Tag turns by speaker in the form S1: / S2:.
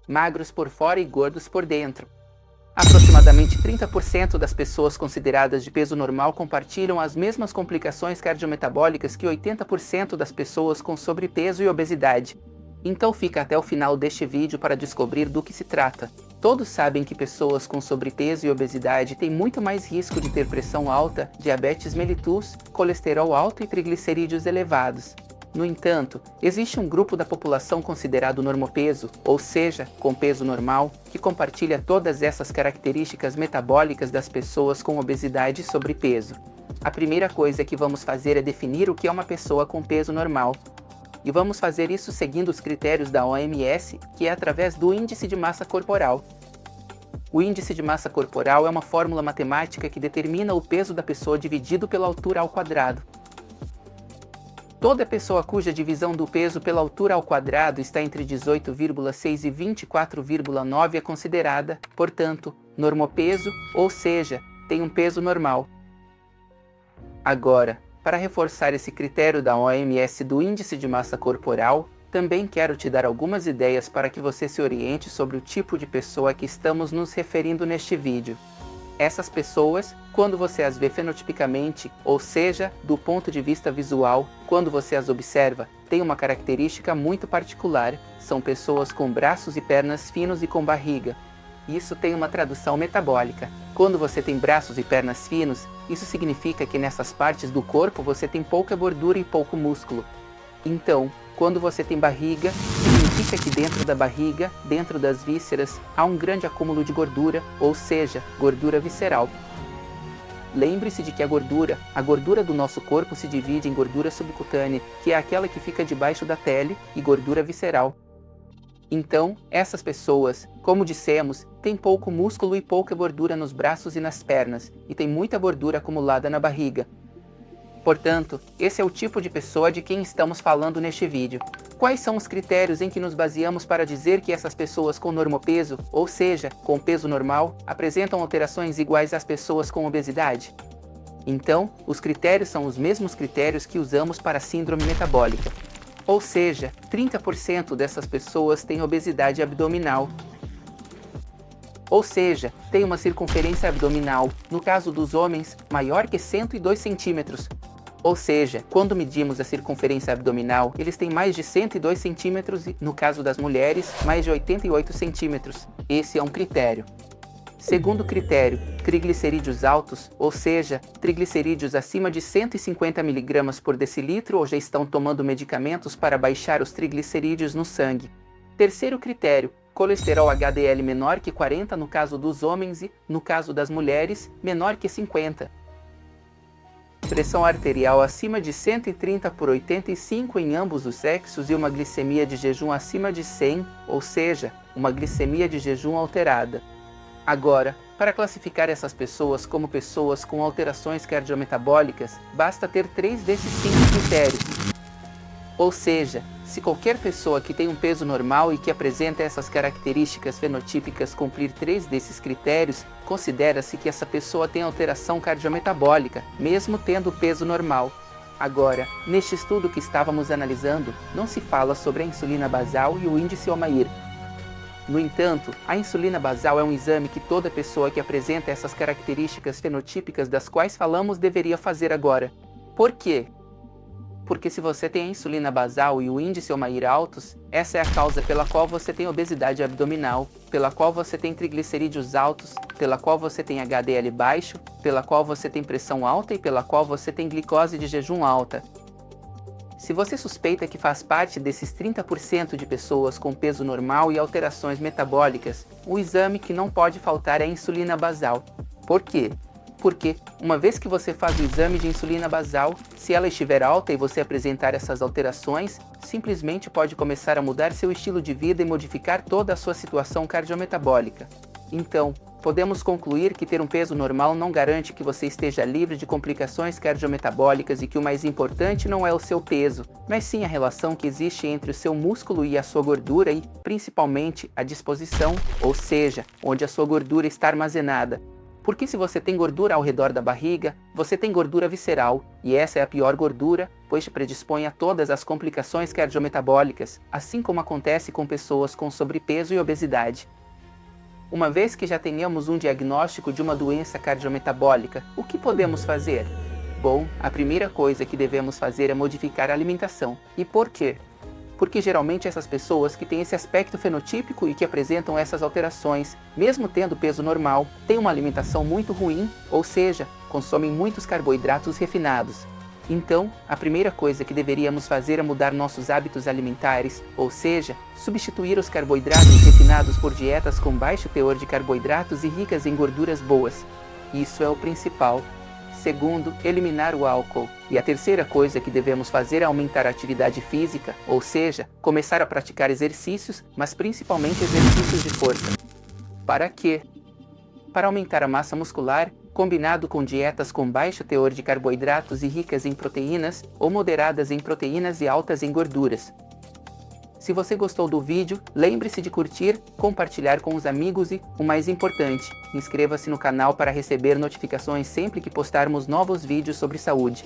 S1: magros por fora e gordos por dentro. Aproximadamente 30% das pessoas consideradas de peso normal compartilham as mesmas complicações cardiometabólicas que 80% das pessoas com sobrepeso e obesidade. Então fica até o final deste vídeo para descobrir do que se trata. Todos sabem que pessoas com sobrepeso e obesidade têm muito mais risco de ter pressão alta, diabetes mellitus, colesterol alto e triglicerídeos elevados. No entanto, existe um grupo da população considerado normopeso, ou seja, com peso normal, que compartilha todas essas características metabólicas das pessoas com obesidade e sobrepeso. A primeira coisa que vamos fazer é definir o que é uma pessoa com peso normal. E vamos fazer isso seguindo os critérios da OMS, que é através do índice de massa corporal. O índice de massa corporal é uma fórmula matemática que determina o peso da pessoa dividido pela altura ao quadrado. Toda pessoa cuja divisão do peso pela altura ao quadrado está entre 18,6 e 24,9 é considerada, portanto, normopeso, ou seja, tem um peso normal. Agora, para reforçar esse critério da OMS do índice de massa corporal, também quero te dar algumas ideias para que você se oriente sobre o tipo de pessoa a que estamos nos referindo neste vídeo. Essas pessoas, quando você as vê fenotipicamente, ou seja, do ponto de vista visual, quando você as observa, têm uma característica muito particular, são pessoas com braços e pernas finos e com barriga. Isso tem uma tradução metabólica. Quando você tem braços e pernas finos, isso significa que nessas partes do corpo você tem pouca gordura e pouco músculo. Então, quando você tem barriga, significa que dentro da barriga, dentro das vísceras, há um grande acúmulo de gordura, ou seja, gordura visceral. Lembre-se de que a gordura do nosso corpo se divide em gordura subcutânea, que é aquela que fica debaixo da pele, e gordura visceral. Então, essas pessoas, como dissemos, têm pouco músculo e pouca gordura nos braços e nas pernas, e tem muita gordura acumulada na barriga. Portanto, esse é o tipo de pessoa de quem estamos falando neste vídeo. Quais são os critérios em que nos baseamos para dizer que essas pessoas com normopeso, ou seja, com peso normal, apresentam alterações iguais às pessoas com obesidade? Então, os critérios são os mesmos critérios que usamos para a síndrome metabólica. Ou seja, 30% dessas pessoas têm obesidade abdominal. Ou seja, tem uma circunferência abdominal, no caso dos homens, maior que 102 centímetros. Ou seja, quando medimos a circunferência abdominal, eles têm mais de 102 centímetros e, no caso das mulheres, mais de 88 centímetros. Esse é um critério. Segundo critério, triglicerídeos altos, ou seja, triglicerídeos acima de 150 mg por decilitro ou já estão tomando medicamentos para baixar os triglicerídeos no sangue. Terceiro critério, colesterol HDL menor que 40 no caso dos homens e, no caso das mulheres, menor que 50. Pressão arterial acima de 130 por 85 em ambos os sexos e uma glicemia de jejum acima de 100, ou seja, uma glicemia de jejum alterada. Agora, para classificar essas pessoas como pessoas com alterações cardiometabólicas, basta ter 3 desses 5 critérios. Ou seja, se qualquer pessoa que tem um peso normal e que apresenta essas características fenotípicas cumprir 3 desses critérios, considera-se que essa pessoa tem alteração cardiometabólica, mesmo tendo peso normal. Agora, neste estudo que estávamos analisando, não se fala sobre a insulina basal e o índice Omair. No entanto, a insulina basal é um exame que toda pessoa que apresenta essas características fenotípicas das quais falamos deveria fazer agora. Por quê? Porque se você tem a insulina basal e o índice Omair altos, essa é a causa pela qual você tem obesidade abdominal, pela qual você tem triglicerídeos altos, pela qual você tem HDL baixo, pela qual você tem pressão alta e pela qual você tem glicose de jejum alta. Se você suspeita que faz parte desses 30% de pessoas com peso normal e alterações metabólicas, o exame que não pode faltar é a insulina basal. Por quê? Porque, uma vez que você faz o exame de insulina basal, se ela estiver alta e você apresentar essas alterações, simplesmente pode começar a mudar seu estilo de vida e modificar toda a sua situação cardiometabólica. Então, podemos concluir que ter um peso normal não garante que você esteja livre de complicações cardiometabólicas e que o mais importante não é o seu peso, mas sim a relação que existe entre o seu músculo e a sua gordura e, principalmente, a disposição, ou seja, onde a sua gordura está armazenada. Porque se você tem gordura ao redor da barriga, você tem gordura visceral, e essa é a pior gordura, pois te predispõe a todas as complicações cardiometabólicas, assim como acontece com pessoas com sobrepeso e obesidade. Uma vez que já tenhamos um diagnóstico de uma doença cardiometabólica, o que podemos fazer? Bom, a primeira coisa que devemos fazer é modificar a alimentação. E por quê? Porque geralmente essas pessoas que têm esse aspecto fenotípico e que apresentam essas alterações, mesmo tendo peso normal, têm uma alimentação muito ruim, ou seja, consomem muitos carboidratos refinados. Então, a primeira coisa que deveríamos fazer é mudar nossos hábitos alimentares, ou seja, substituir os carboidratos refinados por dietas com baixo teor de carboidratos e ricas em gorduras boas. Isso é o principal. Segundo, eliminar o álcool. E a terceira coisa que devemos fazer é aumentar a atividade física, ou seja, começar a praticar exercícios, mas principalmente exercícios de força. Para quê? Para aumentar a massa muscular, combinado com dietas com baixo teor de carboidratos e ricas em proteínas, ou moderadas em proteínas e altas em gorduras. Se você gostou do vídeo, lembre-se de curtir, compartilhar com os amigos e, o mais importante, inscreva-se no canal para receber notificações sempre que postarmos novos vídeos sobre saúde.